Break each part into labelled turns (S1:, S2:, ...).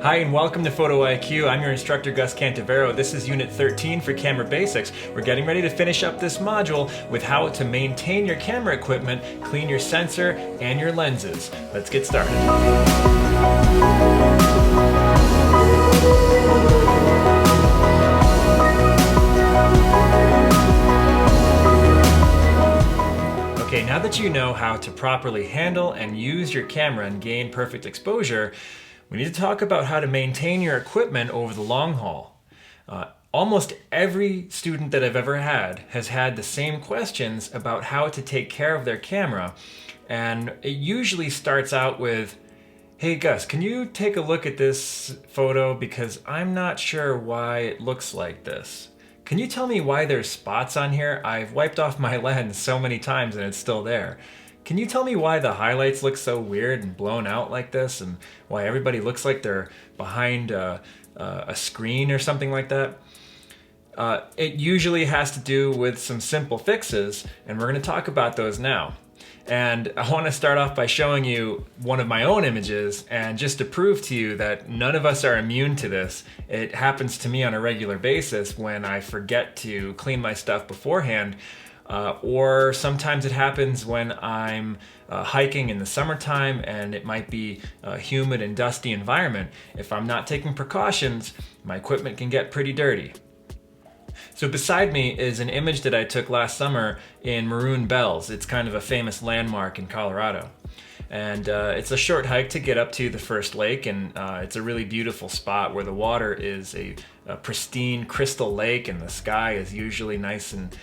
S1: Hi and welcome to Photo IQ. I'm your instructor Gus Cantivero. This is Unit 13 for Camera Basics. We're getting ready to finish up this module with how to maintain your camera equipment, clean your sensor, and your lenses. Let's get started. Okay, now that you know how to properly handle and use your camera and gain perfect exposure, we need to talk about how to maintain your equipment over the long haul. Almost every student that I've ever had has had the same questions about how to take care of their camera, and it usually starts out with, "Hey Gus, can you take a look at this photo because I'm not sure why it looks like this. Can you tell me why there's spots on here? I've wiped off my lens so many times and it's still there. Can you tell me why the highlights look so weird and blown out like this, and why everybody looks like they're behind a screen or something like that?" It usually has to do with some simple fixes, and we're going to talk about those now. And I want to start off by showing you one of my own images, and just to prove to you that none of us are immune to this. It happens to me on a regular basis when I forget to clean my stuff beforehand. Or sometimes it happens when I'm hiking in the summertime and it might be a humid and dusty environment. If I'm not taking precautions, my equipment can get pretty dirty. So beside me is an image that I took last summer in Maroon Bells. It's kind of a famous landmark in Colorado. And it's a short hike to get up to the first lake, and it's a really beautiful spot where the water is a pristine crystal lake and the sky is usually nice and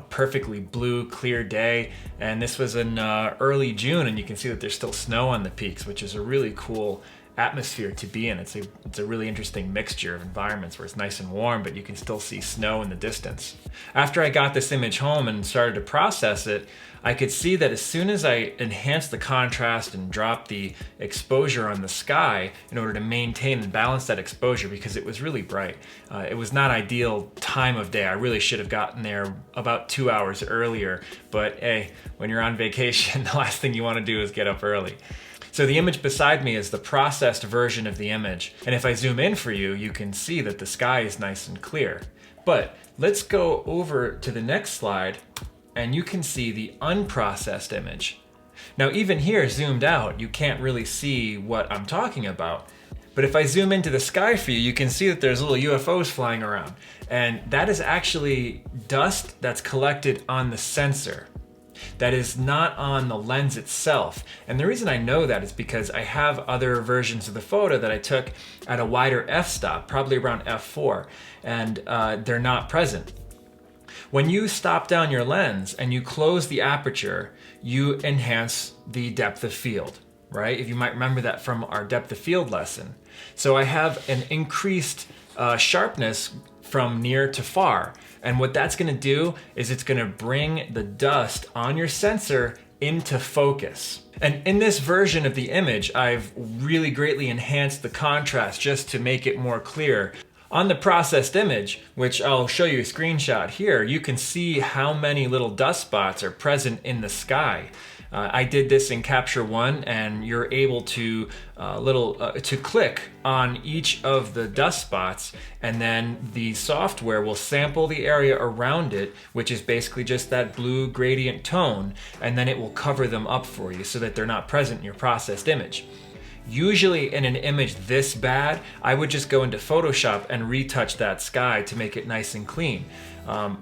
S1: perfectly blue, clear day. And this was in early June, and you can see that there's still snow on the peaks, which is a really cool atmosphere to be in. It's a really interesting mixture of environments where it's nice and warm, but you can still see snow in the distance. After I got this image home and started to process it, I could see that as soon as I enhanced the contrast and dropped the exposure on the sky in order to maintain and balance that exposure, because it was really bright. It was not ideal time of day. I really should have gotten there about 2 hours earlier, but hey, when you're on vacation, the last thing you want to do is get up early. So the image beside me is the processed version of the image. And if I zoom in for you, you can see that the sky is nice and clear. But let's go over to the next slide and you can see the unprocessed image. Now even here, zoomed out, you can't really see what I'm talking about. But if I zoom into the sky for you, you can see that there's little UFOs flying around. And that is actually dust that's collected on the sensor. That is not on the lens itself. And the reason I know that is because I have other versions of the photo that I took at a wider f-stop, probably around f4, and they're not present. When you stop down your lens and you close the aperture, you enhance the depth of field, right? If you might remember that from our depth of field lesson. So I have an increased sharpness from near to far. And what that's gonna do is it's gonna bring the dust on your sensor into focus. And in this version of the image, I've really greatly enhanced the contrast just to make it more clear. On the processed image, which I'll show you a screenshot here, you can see how many little dust spots are present in the sky. I did this in Capture One, and you're able to click on each of the dust spots, and then the software will sample the area around it, which is basically just that blue gradient tone, and then it will cover them up for you so that they're not present in your processed image. Usually in an image this bad, I would just go into Photoshop and retouch that sky to make it nice and clean.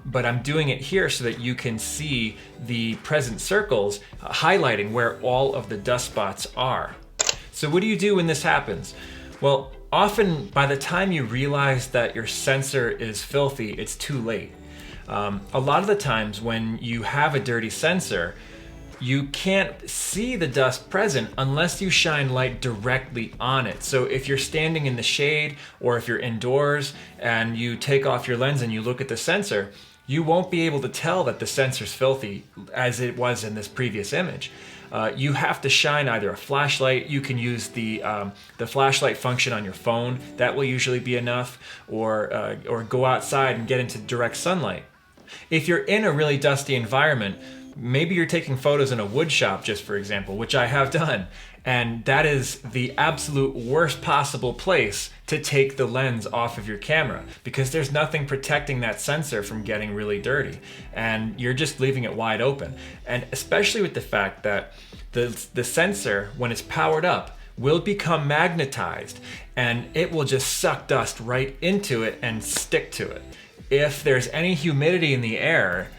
S1: But I'm doing it here so that you can see the present circles highlighting where all of the dust spots are. So what do you do when this happens? Well, often by the time you realize that your sensor is filthy, it's too late. A lot of the times when you have a dirty sensor, you can't see the dust present unless you shine light directly on it. So if you're standing in the shade or if you're indoors and you take off your lens and you look at the sensor, you won't be able to tell that the sensor's filthy as it was in this previous image. You have to shine either a flashlight. You can use the flashlight function on your phone. That will usually be enough, or go outside and get into direct sunlight. If you're in a really dusty environment, maybe you're taking photos in a wood shop, just for example, which I have done, And that is the absolute worst possible place to take the lens off of your camera, because there's nothing protecting that sensor from getting really dirty, and you're just leaving it wide open. And especially with the fact that the sensor, when it's powered up, will become magnetized, and it will just suck dust right into it and stick to it. If there's any humidity in the air,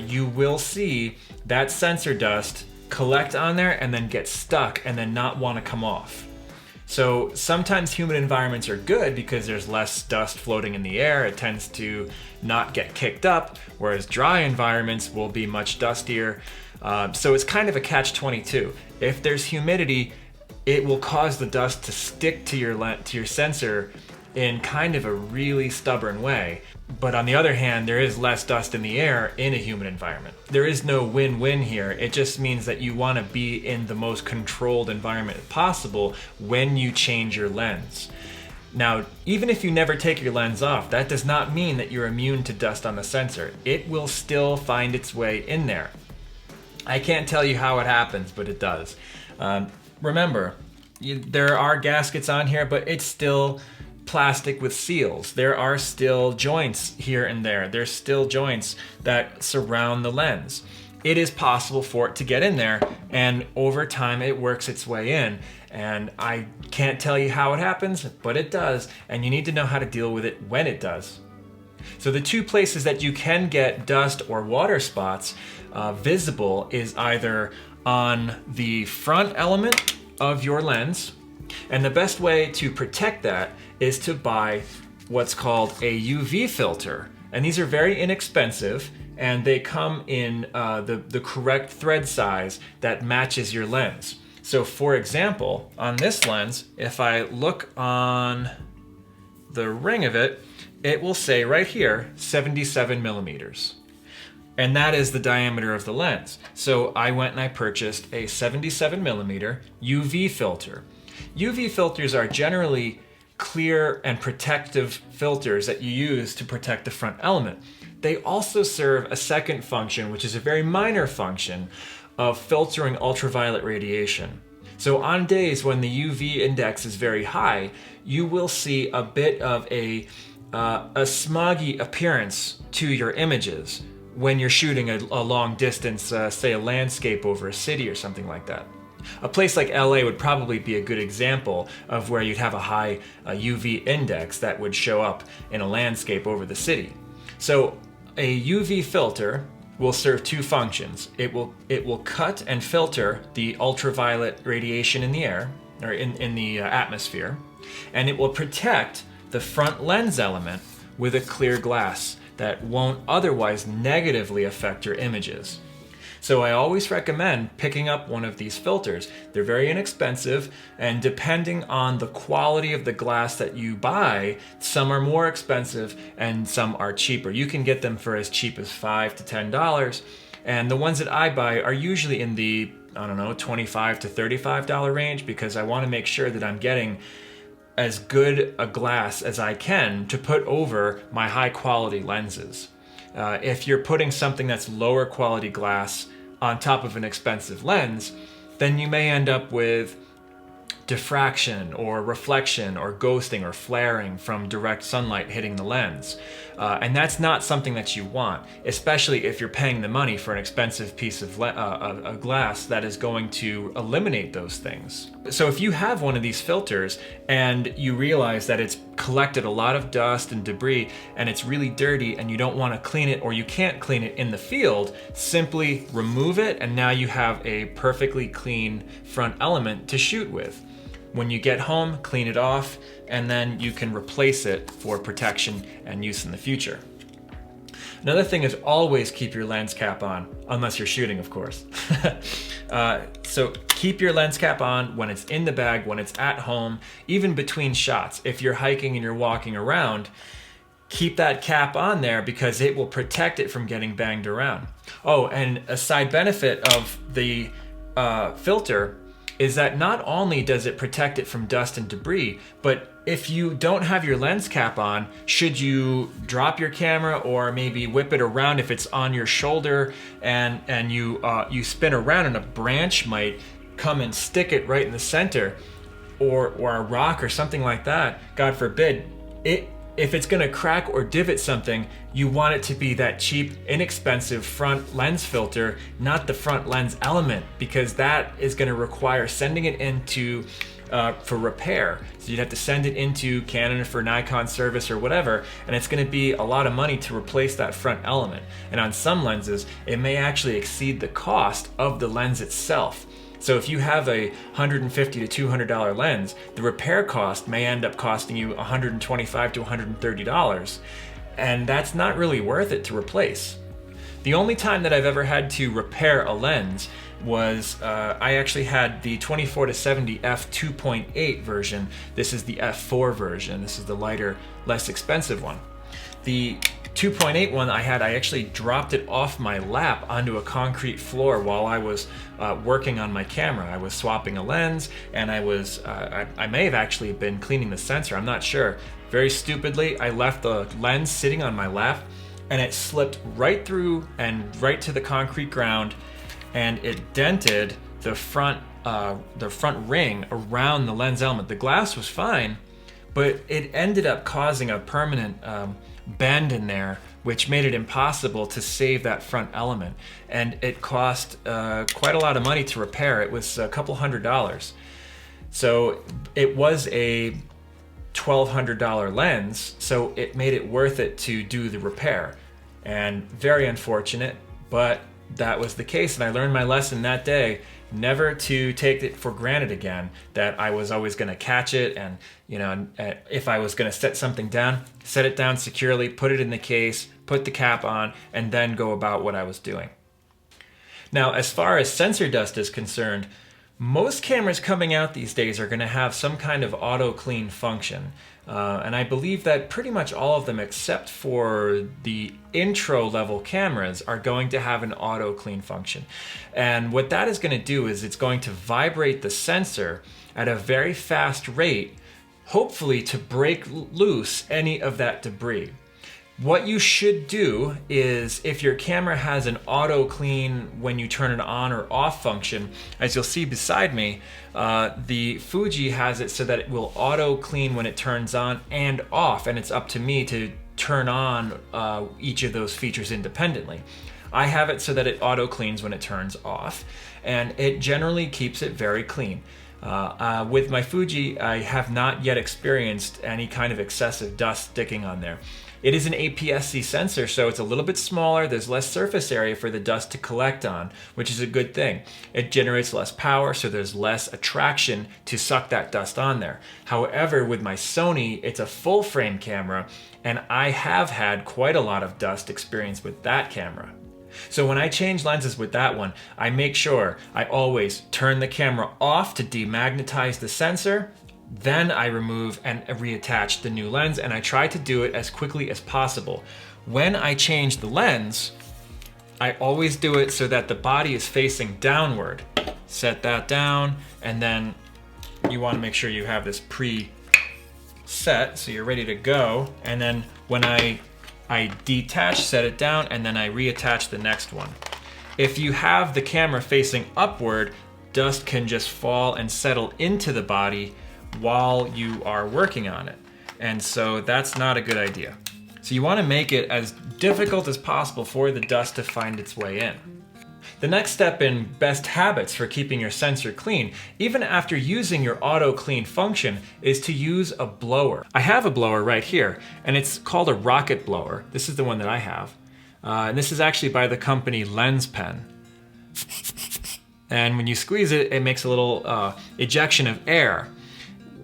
S1: you will see that sensor dust collect on there and then get stuck and then not want to come off. So sometimes humid environments are good because there's less dust floating in the air. It tends to not get kicked up, whereas dry environments will be much dustier. So it's kind of a catch-22. If there's humidity, it will cause the dust to stick to your sensor in kind of a really stubborn way. But on the other hand, there is less dust in the air in a humid environment. There is no win-win here. It just means that you want to be in the most controlled environment possible when you change your lens. Now, even if you never take your lens off, that does not mean that you're immune to dust on the sensor. It will still find its way in there. I can't tell you how it happens, but it does. Remember, there are gaskets on here, but it's still plastic with seals. There are still joints here and there. There's still joints that surround the lens. It is possible for it to get in there, and over time it works its way in. And I can't tell you how it happens, but it does, and you need to know how to deal with it when it does. So the two places that you can get dust or water spots visible is either on the front element of your lens, and the best way to protect that is to buy what's called a UV filter. And these are very inexpensive, and they come in the correct thread size that matches your lens. So for example, on this lens, if I look on the ring of it, it will say right here, 77 millimeters. And that is the diameter of the lens. So I went and I purchased a 77 millimeter UV filter. UV filters are generally clear and protective filters that you use to protect the front element. They also serve a second function, which is a very minor function, of filtering ultraviolet radiation. So on days when the UV index is very high, you will see a bit of a smoggy appearance to your images when you're shooting a long distance, say a landscape over a city or something like that. A place like LA would probably be a good example of where you'd have a high UV index that would show up in a landscape over the city. So a UV filter will serve two functions. It will cut and filter the ultraviolet radiation in the air, or in the atmosphere, and it will protect the front lens element with a clear glass that won't otherwise negatively affect your images. So I always recommend picking up one of these filters. They're very inexpensive, and depending on the quality of the glass that you buy, some are more expensive and some are cheaper. You can get them for as cheap as $5 to $10, and the ones that I buy are usually in the, $25 to $35 range, because I want to make sure that I'm getting as good a glass as I can to put over my high quality lenses. If you're putting something that's lower quality glass on top of an expensive lens, then you may end up with diffraction or reflection or ghosting or flaring from direct sunlight hitting the lens. And that's not something that you want, especially if you're paying the money for an expensive piece of a glass that is going to eliminate those things. So if you have one of these filters and you realize that it's collected a lot of dust and debris and it's really dirty and you don't want to clean it, or you can't clean it in the field, simply remove it, and now you have a perfectly clean front element to shoot with. When you get home, clean it off, and then you can replace it for protection and use in the future. Another thing is always keep your lens cap on, unless you're shooting, of course. So keep your lens cap on when it's in the bag, when it's at home, even between shots. If you're hiking and you're walking around, keep that cap on there because it will protect it from getting banged around. Oh, and a side benefit of the filter is that not only does it protect it from dust and debris, but if you don't have your lens cap on, should you drop your camera or maybe whip it around if it's on your shoulder and you spin around and a branch might come and stick it right in the center, or a rock or something like that, God forbid, if it's going to crack or divot something, you want it to be that cheap, inexpensive front lens filter, not the front lens element, because that is going to require sending it into for repair. So you'd have to send it into Canon for Nikon service or whatever, and it's going to be a lot of money to replace that front element. And on some lenses, it may actually exceed the cost of the lens itself. So if you have a $150 to $200 lens, the repair cost may end up costing you $125 to $130, and that's not really worth it to replace. The only time that I've ever had to repair a lens was I actually had the 24 to 70 f2.8 version. This is the f4 version. This is the lighter, less expensive one. The 2.8 one I actually dropped it off my lap onto a concrete floor while I was working on my camera. I was swapping a lens, and I may have actually been cleaning the sensor, I'm not sure. Very stupidly, I left the lens sitting on my lap, and it slipped right through and right to the concrete ground, and it dented the front ring around the lens element. The glass was fine, but it ended up causing a permanent bend in there, which made it impossible to save that front element. And it cost quite a lot of money to repair. It was a couple $100. So it was a $1,200 lens, so it made it worth it to do the repair. And very unfortunate, but that was the case. And I learned my lesson that day, never to take it for granted again, that I was always going to catch it, and if I was going to set something down, set it down securely, put it in the case, put the cap on, and then go about what I was doing. Now, as far as sensor dust is concerned, most cameras coming out these days are going to have some kind of auto clean function. And I believe that pretty much all of them, except for the intro level cameras, are going to have an auto clean function. And what that is going to do is it's going to vibrate the sensor at a very fast rate, hopefully to break loose any of that debris. What you should do is, if your camera has an auto clean when you turn it on or off function, as you'll see beside me, the Fuji has it so that it will auto clean when it turns on and off, and it's up to me to turn on each of those features independently. I have it so that it auto cleans when it turns off, and it generally keeps it very clean. With my Fuji, I have not yet experienced any kind of excessive dust sticking on there. It is an APS-C sensor, so it's a little bit smaller. There's less surface area for the dust to collect on, which is a good thing. It generates less power, so there's less attraction to suck that dust on there. However, with my Sony, it's a full frame camera, and I have had quite a lot of dust experience with that camera. So when I change lenses with that one, I make sure I always turn the camera off to demagnetize the sensor. Then I remove and reattach the new lens, and I try to do it as quickly as possible. When I change the lens, I always do it so that the body is facing downward. Set that down, and then you want to make sure you have this pre-set so you're ready to go. And then when I detach, set it down, and then I reattach the next one. If you have the camera facing upward, dust can just fall and settle into the body while you are working on it. And so that's not a good idea. So you want to make it as difficult as possible for the dust to find its way in. The next step in best habits for keeping your sensor clean, even after using your auto clean function, is to use a blower. I have a blower right here, and it's called a rocket blower. This is the one that I have. And this is actually by the company Lens Pen. And when you squeeze it, it makes a little ejection of air.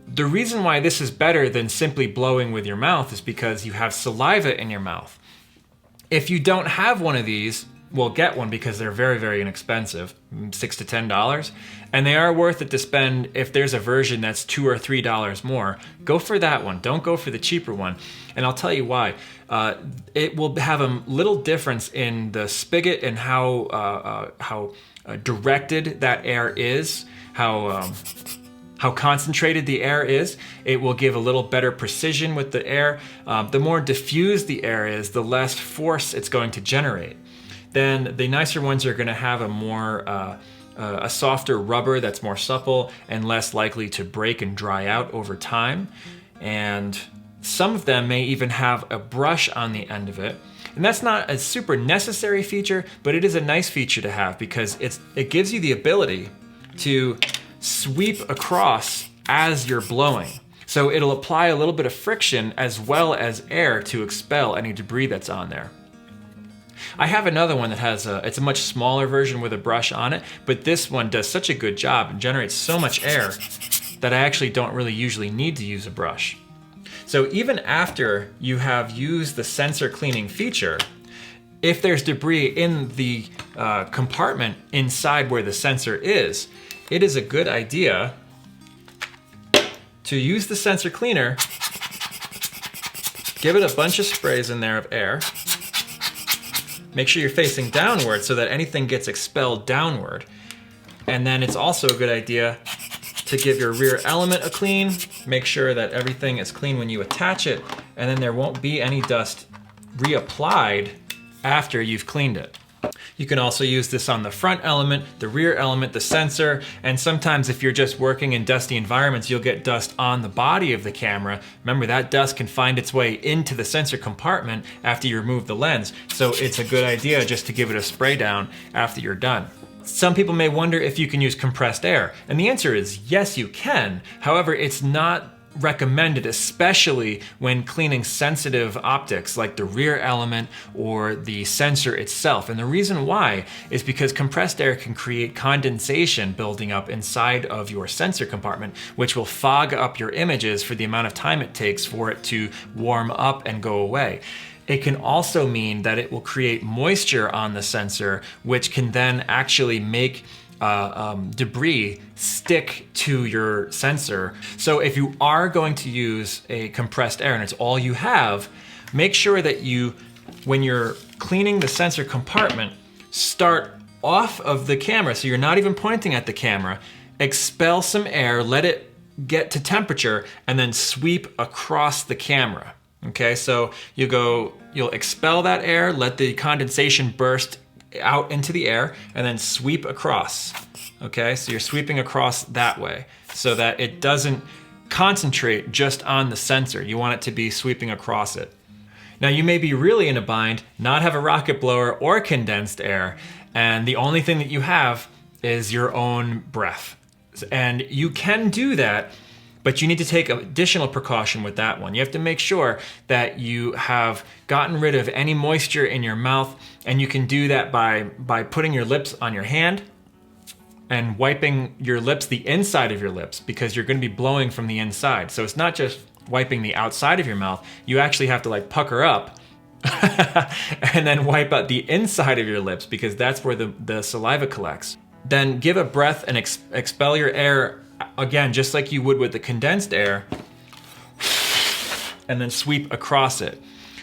S1: The reason why this is better than simply blowing with your mouth is because you have saliva in your mouth. If you don't have one of these, well, get one, because they're very, very inexpensive, $6 to $10, and they are worth it to spend. If there's a version that's $2 or $3 more, go for that one. Don't go for the cheaper one. And I'll tell you why. It will have a little difference in the spigot and how directed that air is, how concentrated the air is. It will give a little better precision with the air. The more diffused the air is, the less force it's going to generate. Then the nicer ones are going to have a more a softer rubber that's more supple and less likely to break and dry out over time. And some of them may even have a brush on the end of it. And that's not a super necessary feature, but it is a nice feature to have because it gives you the ability to sweep across as you're blowing. So it'll apply a little bit of friction as well as air to expel any debris that's on there. I have another one that has it's a much smaller version with a brush on it, but this one does such a good job and generates so much air that I actually don't really usually need to use a brush. So even after you have used the sensor cleaning feature, if there's debris in the compartment inside where the sensor is, it is a good idea to use the sensor cleaner, give it a bunch of sprays in there of air, make sure you're facing downward so that anything gets expelled downward. And then it's also a good idea to give your rear element a clean, make sure that everything is clean when you attach it, and then there won't be any dust reapplied after you've cleaned it. You can also use this on the front element, the rear element, the sensor, and sometimes if you're just working in dusty environments, you'll get dust on the body of the camera. Remember, that dust can find its way into the sensor compartment after you remove the lens, so it's a good idea just to give it a spray down after you're done. Some people may wonder if you can use compressed air, and the answer is yes, you can. However, it's not recommended, especially when cleaning sensitive optics like the rear element or the sensor itself. And the reason why is because compressed air can create condensation building up inside of your sensor compartment, which will fog up your images for the amount of time it takes for it to warm up and go away. It can also mean that it will create moisture on the sensor, which can then actually make debris stick to your sensor. So if you are going to use a compressed air and it's all you have, make sure that you, when you're cleaning the sensor compartment, start off of the camera, so you're not even pointing at the camera, expel some air, let it get to temperature, and then sweep across the camera. Okay, so you'll expel that air, let the condensation burst out into the air, and then sweep across. Okay, so you're sweeping across that way so that it doesn't concentrate just on the sensor. You want it to be sweeping across it. Now you may be really in a bind, not have a rocket blower or condensed air, and the only thing that you have is your own breath. And you can do that, but you need to take additional precaution with that one. You have to make sure that you have gotten rid of any moisture in your mouth, and you can do that by putting your lips on your hand and wiping your lips, the inside of your lips, because you're gonna be blowing from the inside. So it's not just wiping the outside of your mouth, you actually have to like pucker up and then wipe out the inside of your lips because that's where the saliva collects. Then give a breath and expel your air again, just like you would with the condensed air, and then sweep across it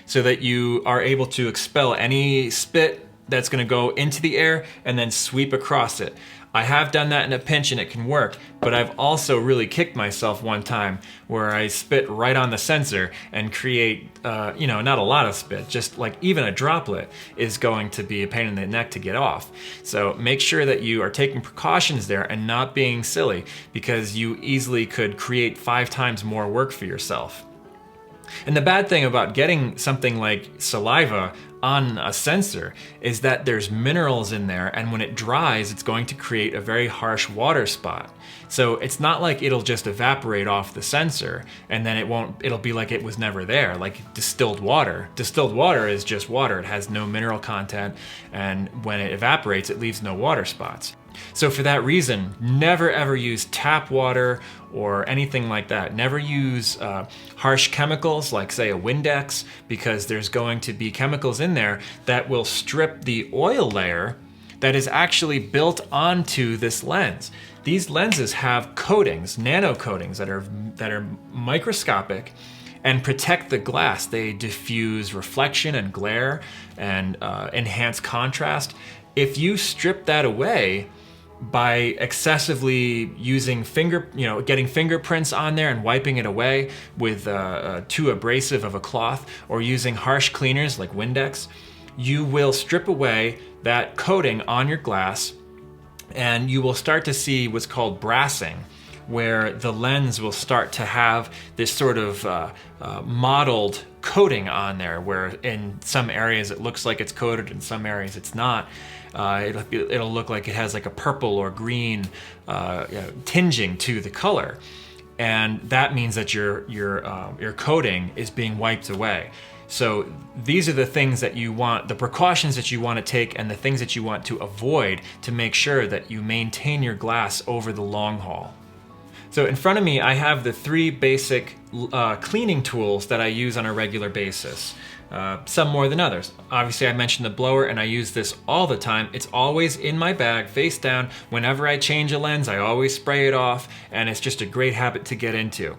S1: so that you are able to expel any spit that's gonna go into the air and then sweep across it. I have done that in a pinch and it can work, but I've also really kicked myself one time where I spit right on the sensor and create, not a lot of spit, just like even a droplet is going to be a pain in the neck to get off. So make sure that you are taking precautions there and not being silly, because you easily could create 5 times more work for yourself. And the bad thing about getting something like saliva on a sensor is that there's minerals in there, and when it dries, it's going to create a very harsh water spot. So it's not like it'll just evaporate off the sensor and then it'll be like it was never there, like distilled water. Distilled water is just water. It has no mineral content, and when it evaporates, it leaves no water spots. So for that reason, never ever use tap water or anything like that. Never use harsh chemicals like, say, a Windex, because there's going to be chemicals in there that will strip the oil layer that is actually built onto this lens. These lenses have coatings, nano coatings that are microscopic and protect the glass. They diffuse reflection and glare and enhance contrast. If you strip that away by excessively using getting fingerprints on there and wiping it away with too abrasive of a cloth, or using harsh cleaners like Windex, you will strip away that coating on your glass, and you will start to see what's called brassing, where the lens will start to have this sort of mottled coating on there, where in some areas it looks like it's coated, in some areas it's not. It'll look like it has like a purple or green tinging to the color, and that means that your coating is being wiped away. So these are the things that you want, the precautions that you want to take, and the things that you want to avoid to make sure that you maintain your glass over the long haul. So in front of me, I have the 3 basic cleaning tools that I use on a regular basis. Some more than others. Obviously, I mentioned the blower, and I use this all the time. It's always in my bag, face down. Whenever I change a lens, I always spray it off, and it's just a great habit to get into.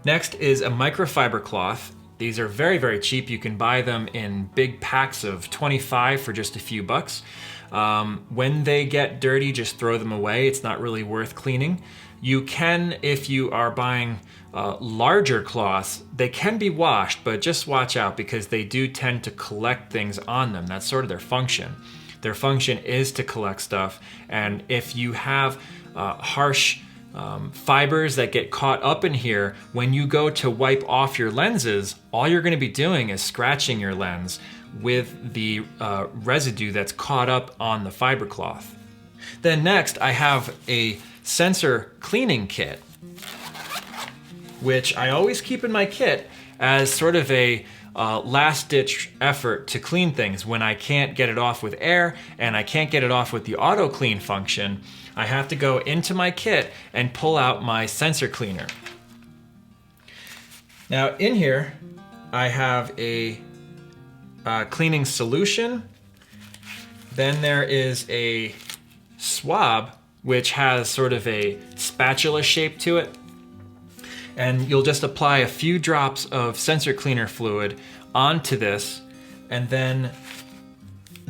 S1: Next is a microfiber cloth. These are very, very cheap. You can buy them in big packs of 25 for just a few bucks. When they get dirty, just throw them away. It's not really worth cleaning. You can, if you are buying larger cloths, they can be washed, but just watch out because they do tend to collect things on them. That's sort of their function. Their function is to collect stuff, and if you have harsh fibers that get caught up in here, when you go to wipe off your lenses, all you're going to be doing is scratching your lens with the residue that's caught up on the fiber cloth. Then next, I have a sensor cleaning kit, which I always keep in my kit as sort of a last-ditch effort to clean things. When I can't get it off with air and I can't get it off with the auto clean function, I have to go into my kit and pull out my sensor cleaner. Now in here, I have a cleaning solution. Then there is a swab, which has sort of a spatula shape to it. And you'll just apply a few drops of sensor cleaner fluid onto this, and then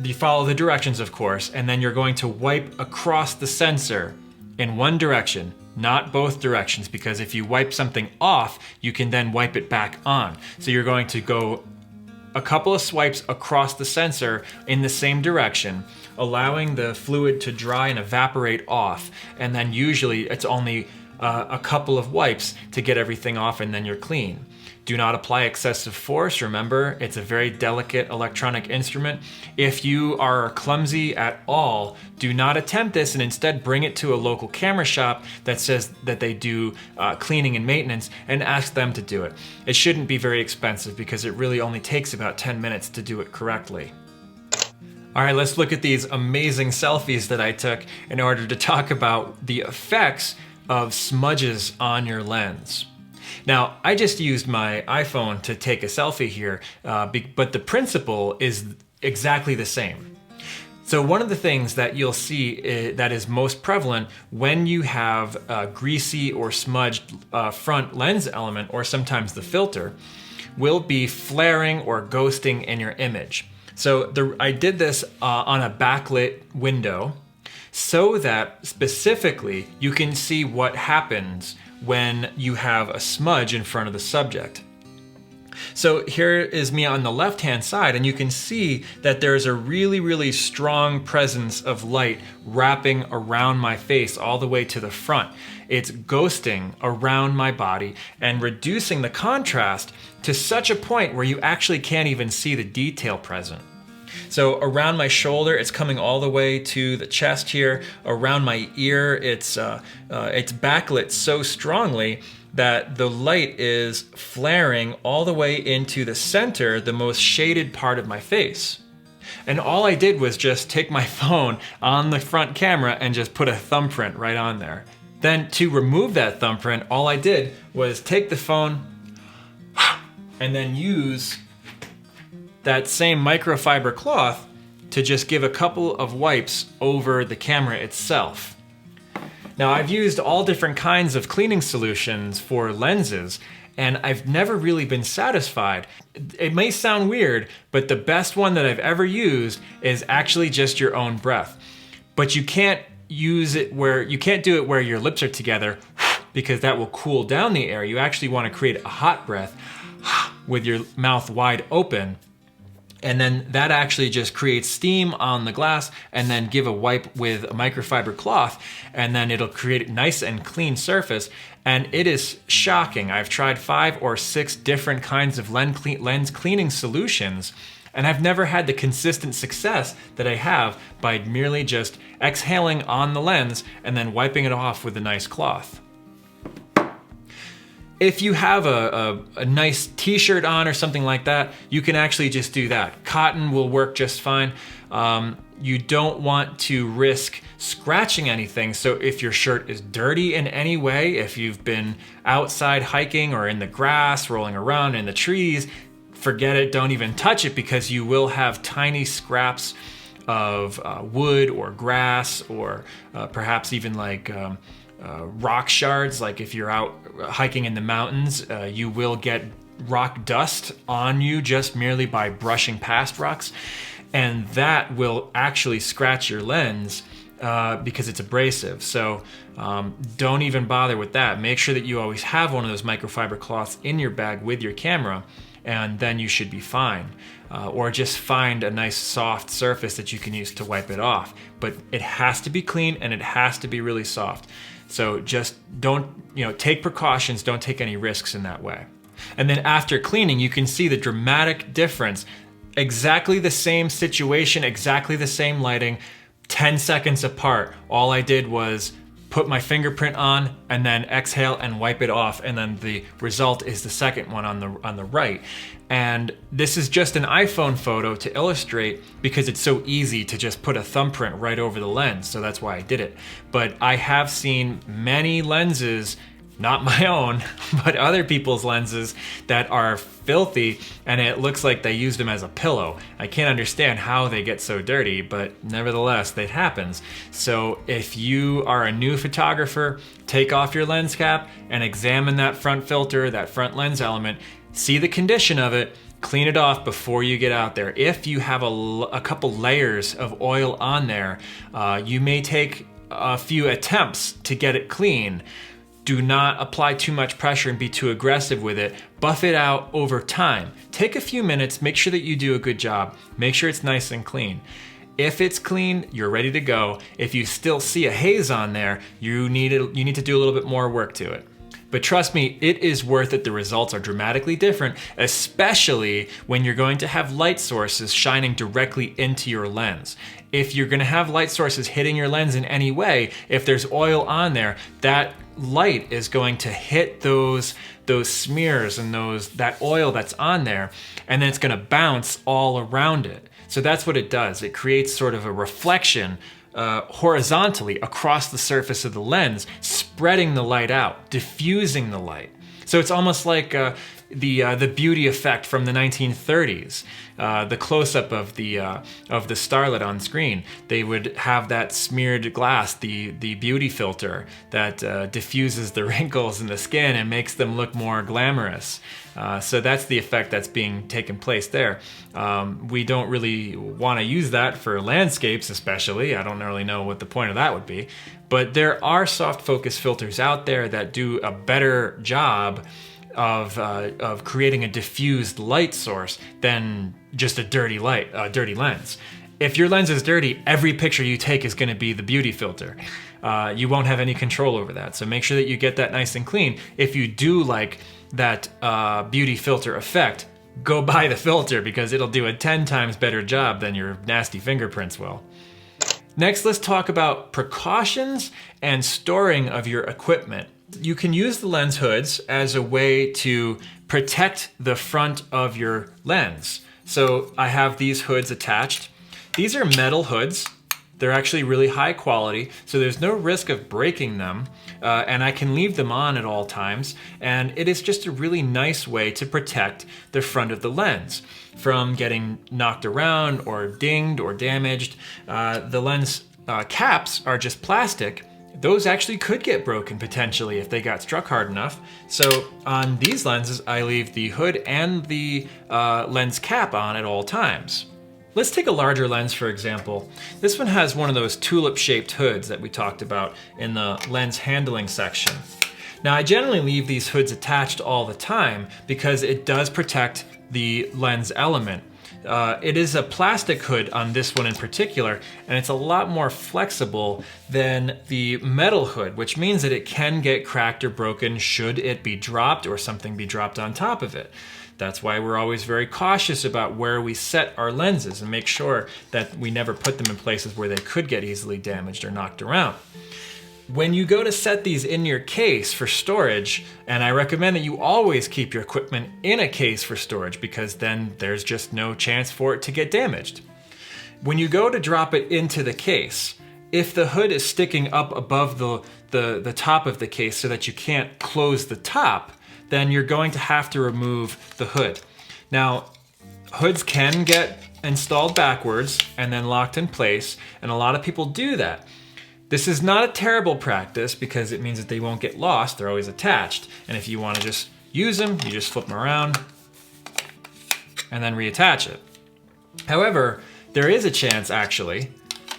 S1: you follow the directions, of course, and then you're going to wipe across the sensor in one direction, not both directions, because if you wipe something off, you can then wipe it back on. So you're going to go a couple of swipes across the sensor in the same direction, allowing the fluid to dry and evaporate off, and then usually it's only a couple of wipes to get everything off, and then you're clean. Do not apply excessive force. Remember, it's a very delicate electronic instrument. If you are clumsy at all, do not attempt this, and instead bring it to a local camera shop that says that they do cleaning and maintenance, and ask them to do it. It shouldn't be very expensive because it really only takes about 10 minutes to do it correctly. All right, let's look at these amazing selfies that I took in order to talk about the effects of smudges on your lens. Now, I just used my iPhone to take a selfie here, but the principle is exactly the same. So one of the things that you'll see that is most prevalent when you have a greasy or smudged front lens element, or sometimes the filter, will be flaring or ghosting in your image. So I did this on a backlit window so that specifically you can see what happens when you have a smudge in front of the subject. So here is me on the left-hand side, and you can see that there's a really, really strong presence of light wrapping around my face all the way to the front. It's ghosting around my body and reducing the contrast to such a point where you actually can't even see the detail present. So around my shoulder, it's coming all the way to the chest here. Around my ear, it's backlit so strongly that the light is flaring all the way into the center, the most shaded part of my face. And all I did was just take my phone on the front camera and just put a thumbprint right on there. Then to remove that thumbprint, all I did was take the phone and then use that same microfiber cloth to just give a couple of wipes over the camera itself. Now, I've used all different kinds of cleaning solutions for lenses, and I've never really been satisfied. It may sound weird, but the best one that I've ever used is actually just your own breath. But you can't do it where your lips are together, because that will cool down the air. You actually want to create a hot breath with your mouth wide open. And then that actually just creates steam on the glass, and then give a wipe with a microfiber cloth, and then it'll create a nice and clean surface. And it is shocking. I've tried 5 or 6 different kinds of lens cleaning solutions, and I've never had the consistent success that I have by merely just exhaling on the lens and then wiping it off with a nice cloth. If you have a nice t-shirt on or something like that, you can actually just do that. Cotton will work just fine. You don't want to risk scratching anything, so if your shirt is dirty in any way, if you've been outside hiking or in the grass, rolling around in the trees, forget it, don't even touch it, because you will have tiny scraps of wood or grass, or perhaps even like rock shards. Like if you're out hiking in the mountains, you will get rock dust on you just merely by brushing past rocks, and that will actually scratch your lens because it's abrasive. So don't even bother with that. Make sure that you always have one of those microfiber cloths in your bag with your camera, and then you should be fine. Or just find a nice soft surface that you can use to wipe it off. But it has to be clean, and it has to be really soft. So just don't, take precautions, don't take any risks in that way. And then after cleaning, you can see the dramatic difference. Exactly the same situation, exactly the same lighting, 10 seconds apart. All I did was put my fingerprint on and then exhale and wipe it off, and then the result is the second one on the right. And this is just an iPhone photo to illustrate, because it's so easy to just put a thumbprint right over the lens, so that's why I did it. But I have seen many lenses, not my own, but other people's lenses, that are filthy, and it looks like they used them as a pillow. I can't understand how they get so dirty, but nevertheless, it happens. So if you are a new photographer, take off your lens cap and examine that front filter, that front lens element, see the condition of it, clean it off before you get out there. If you have a couple layers of oil on there, you may take a few attempts to get it clean. Do not apply too much pressure and be too aggressive with it. Buff it out over time. Take a few minutes, make sure that you do a good job. Make sure it's nice and clean. If it's clean, you're ready to go. If you still see a haze on there, you need to do a little bit more work to it. But trust me, it is worth it. The results are dramatically different, especially when you're going to have light sources shining directly into your lens. If you're gonna have light sources hitting your lens in any way, if there's oil on there, that light is going to hit those smears and that oil that's on there, and then it's gonna bounce all around it. So that's what it does. It creates sort of a reflection horizontally across the surface of the lens, spreading the light out, diffusing the light. So it's almost like the beauty effect from the 1930s, the close-up of the starlet on screen. They would have that smeared glass, the beauty filter that diffuses the wrinkles in the skin and makes them look more glamorous. So that's the effect that's being taken place there. We don't really want to use that for landscapes, especially. I don't really know what the point of that would be. But there are soft focus filters out there that do a better job of creating a diffused light source than just a dirty lens. If your lens is dirty, every picture you take is going to be the beauty filter. You won't have any control over that. So make sure that you get that nice and clean. If you do like that beauty filter effect, go buy the filter, because it'll do a 10 times better job than your nasty fingerprints will. Next, let's talk about precautions and storing of your equipment. You can use the lens hoods as a way to protect the front of your lens. So I have these hoods attached. These are metal hoods. They're actually really high quality, so there's no risk of breaking them, and I can leave them on at all times, and it is just a really nice way to protect the front of the lens from getting knocked around or dinged or damaged. The lens caps are just plastic. Those actually could get broken potentially if they got struck hard enough. So on these lenses, I leave the hood and the lens cap on at all times. Let's take a larger lens, for example. This one has one of those tulip-shaped hoods that we talked about in the lens handling section. Now, I generally leave these hoods attached all the time because it does protect the lens element. It is a plastic hood on this one in particular, and it's a lot more flexible than the metal hood, which means that it can get cracked or broken should it be dropped or something be dropped on top of it. That's why we're always very cautious about where we set our lenses and make sure that we never put them in places where they could get easily damaged or knocked around. When you go to set these in your case for storage, and I recommend that you always keep your equipment in a case for storage because then there's just no chance for it to get damaged. When you go to drop it into the case, if the hood is sticking up above the top of the case so that you can't close the top, then you're going to have to remove the hood. Now, hoods can get installed backwards and then locked in place, and a lot of people do that. This is not a terrible practice because it means that they won't get lost. They're always attached. And if you want to just use them, you just flip them around and then reattach it. However, there is a chance actually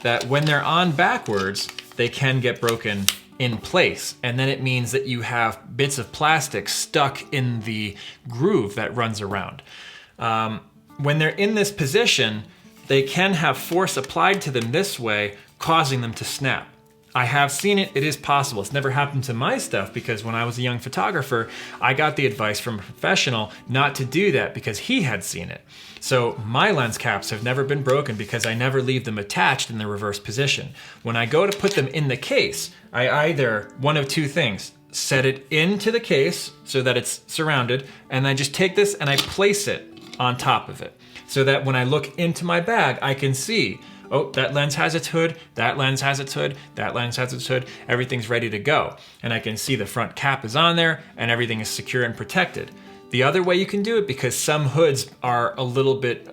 S1: that when they're on backwards, they can get broken in place. And then it means that you have bits of plastic stuck in the groove that runs around. When they're in this position, they can have force applied to them this way, causing them to snap. I have seen it, it is possible. It's never happened to my stuff because when I was a young photographer, I got the advice from a professional not to do that because he had seen it. So my lens caps have never been broken because I never leave them attached in the reverse position. When I go to put them in the case, I either, one of two things, set it into the case so that it's surrounded, and I just take this and I place it on top of it so that when I look into my bag, I can see, oh, that lens has its hood, that lens has its hood, that lens has its hood, everything's ready to go. And I can see the front cap is on there and everything is secure and protected. The other way you can do it, because some hoods are a little bit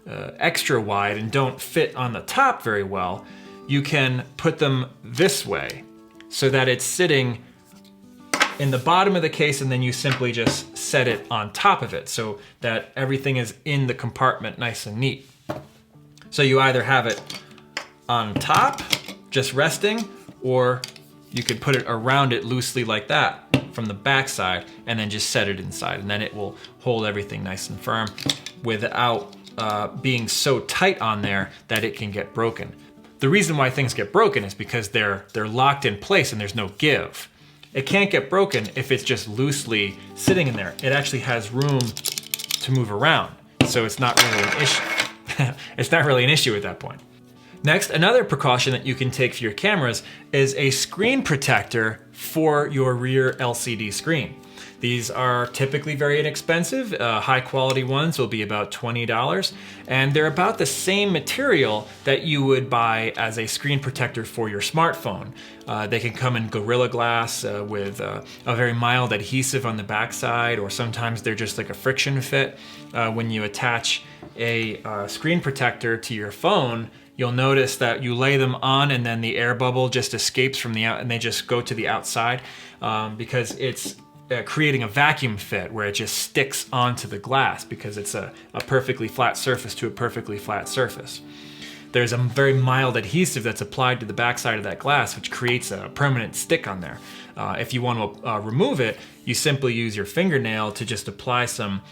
S1: extra wide and don't fit on the top very well, you can put them this way so that it's sitting in the bottom of the case and then you simply just set it on top of it so that everything is in the compartment nice and neat. So you either have it on top, just resting, or you could put it around it loosely like that from the back side and then just set it inside, and then it will hold everything nice and firm without being so tight on there that it can get broken. The reason why things get broken is because they're locked in place and there's no give. It can't get broken if it's just loosely sitting in there. It actually has room to move around, so it's not really an issue. It's not really an issue at that point. Next, another precaution that you can take for your cameras is a screen protector for your rear LCD screen. These are typically very inexpensive. High quality ones will be about $20, and they're about the same material that you would buy as a screen protector for your smartphone. They can come in Gorilla Glass with a very mild adhesive on the backside, or sometimes they're just like a friction fit. When you attach a screen protector to your phone, you'll notice that you lay them on and then the air bubble just escapes from the out and they just go to the outside because it's creating a vacuum fit where it just sticks onto the glass because it's a perfectly flat surface to a perfectly flat surface. There's a very mild adhesive that's applied to the backside of that glass, which creates a permanent stick on there. If you want to remove it, you simply use your fingernail to just apply some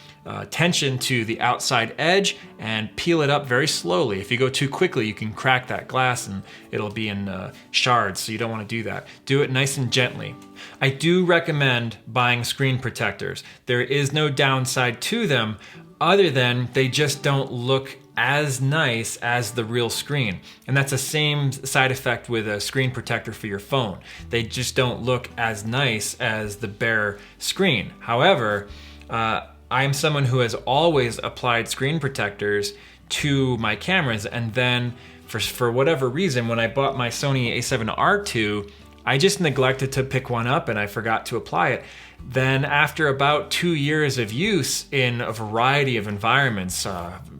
S1: tension to the outside edge and peel it up very slowly. If you go too quickly, you can crack that glass and it'll be in shards, so you don't want to do that. Do it nice and gently. I do recommend buying screen protectors. There is no downside to them other than they just don't look as nice as the real screen. And that's the same side effect with a screen protector for your phone. They just don't look as nice as the bare screen. However, I'm someone who has always applied screen protectors to my cameras, and then for whatever reason, when I bought my Sony a7R II, I just neglected to pick one up and I forgot to apply it. Then after about 2 years of use in a variety of environments,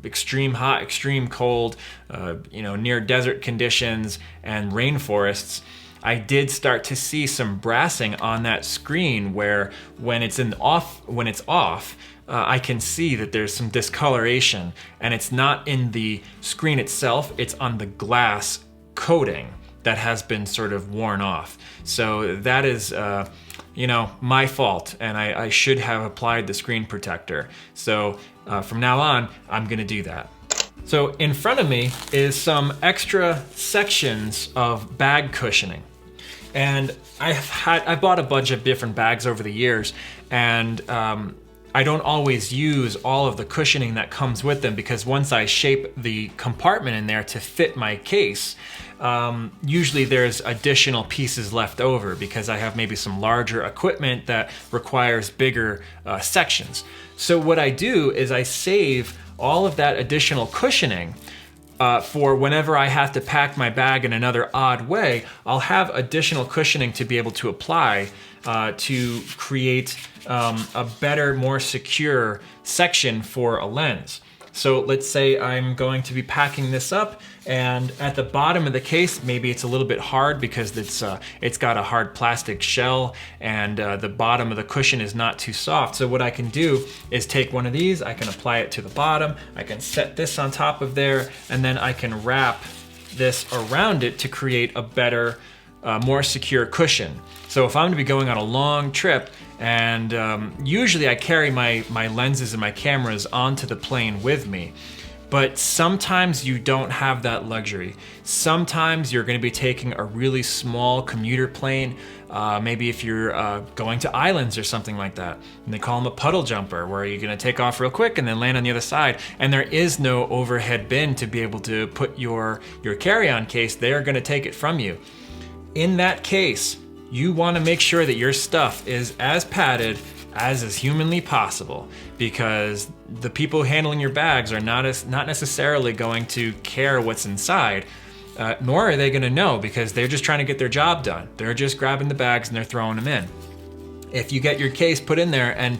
S1: extreme hot, extreme cold, near desert conditions and rainforests, I did start to see some brassing on that screen where when it's off, I can see that there's some discoloration, and it's not in the screen itself, it's on the glass coating that has been sort of worn off. So that is you know, my fault, and I should have applied the screen protector. So from now on, I'm gonna do that. So in front of me is some extra sections of bag cushioning. And I bought a bunch of different bags over the years, and I don't always use all of the cushioning that comes with them, because once I shape the compartment in there to fit my case, usually there's additional pieces left over because I have maybe some larger equipment that requires bigger sections. So what I do is I save all of that additional cushioning for whenever I have to pack my bag in another odd way. I'll have additional cushioning to be able to apply to create a better, more secure section for a lens. So let's say I'm going to be packing this up, and at the bottom of the case, maybe it's a little bit hard because it's got a hard plastic shell, and the bottom of the cushion is not too soft. So what I can do is take one of these, I can apply it to the bottom, I can set this on top of there, and then I can wrap this around it to create a better, more secure cushion. So if I'm gonna be going on a long trip, and usually I carry my lenses and my cameras onto the plane with me, but sometimes you don't have that luxury. Sometimes you're gonna be taking a really small commuter plane, maybe if you're going to islands or something like that, and they call them a puddle jumper, where you're gonna take off real quick and then land on the other side, and there is no overhead bin to be able to put your carry-on case. They're gonna take it from you. In that case, you want to make sure that your stuff is as padded as is humanly possible, because the people handling your bags are not necessarily going to care what's inside, nor are they going to know, because they're just trying to get their job done. They're just grabbing the bags and they're throwing them in. If you get your case put in there and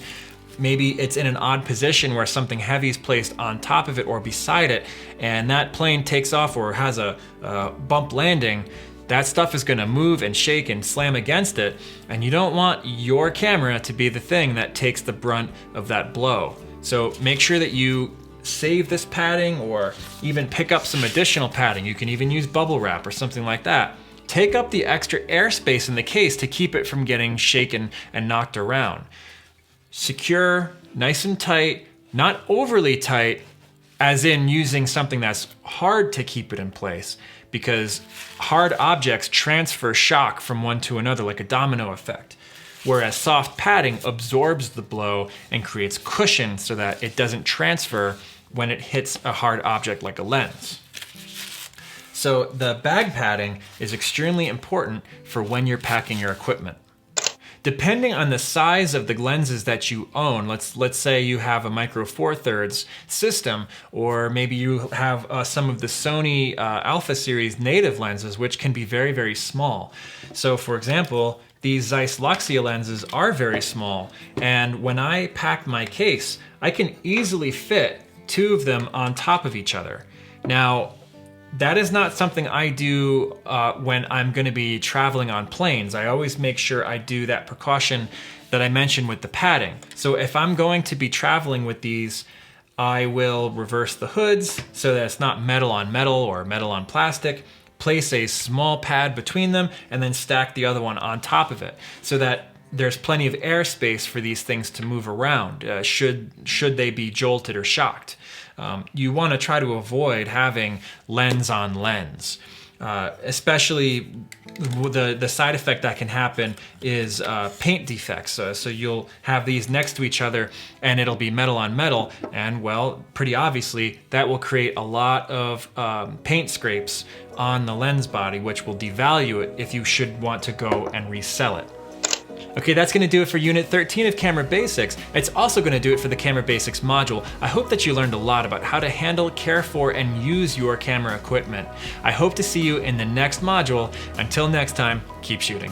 S1: maybe it's in an odd position where something heavy is placed on top of it or beside it, and that plane takes off or has a bump landing, that stuff is gonna move and shake and slam against it, and you don't want your camera to be the thing that takes the brunt of that blow. So make sure that you save this padding, or even pick up some additional padding. You can even use bubble wrap or something like that. Take up the extra airspace in the case to keep it from getting shaken and knocked around. Secure, nice and tight, not overly tight, as in using something that's hard to keep it in place, because hard objects transfer shock from one to another like a domino effect, whereas soft padding absorbs the blow and creates cushion so that it doesn't transfer when it hits a hard object like a lens. So the bag padding is extremely important for when you're packing your equipment. Depending on the size of the lenses that you own, let's say you have a micro four thirds system, or maybe you have some of the Sony Alpha series native lenses, which can be very, very small. So for example, these Zeiss Luxia lenses are very small, and when I pack my case, I can easily fit two of them on top of each other. Now, that is not something I do when I'm gonna be traveling on planes. I always make sure I do that precaution that I mentioned with the padding. So if I'm going to be traveling with these, I will reverse the hoods so that it's not metal on metal or metal on plastic, place a small pad between them, and then stack the other one on top of it so that there's plenty of airspace for these things to move around should they be jolted or shocked. You want to try to avoid having lens on lens, especially the side effect that can happen is paint defects. So you'll have these next to each other and it'll be metal on metal, and well, pretty obviously that will create a lot of paint scrapes on the lens body, which will devalue it if you should want to go and resell it. Okay, that's gonna do it for Unit 13 of Camera Basics. It's also gonna do it for the Camera Basics module. I hope that you learned a lot about how to handle, care for, and use your camera equipment. I hope to see you in the next module. Until next time, keep shooting.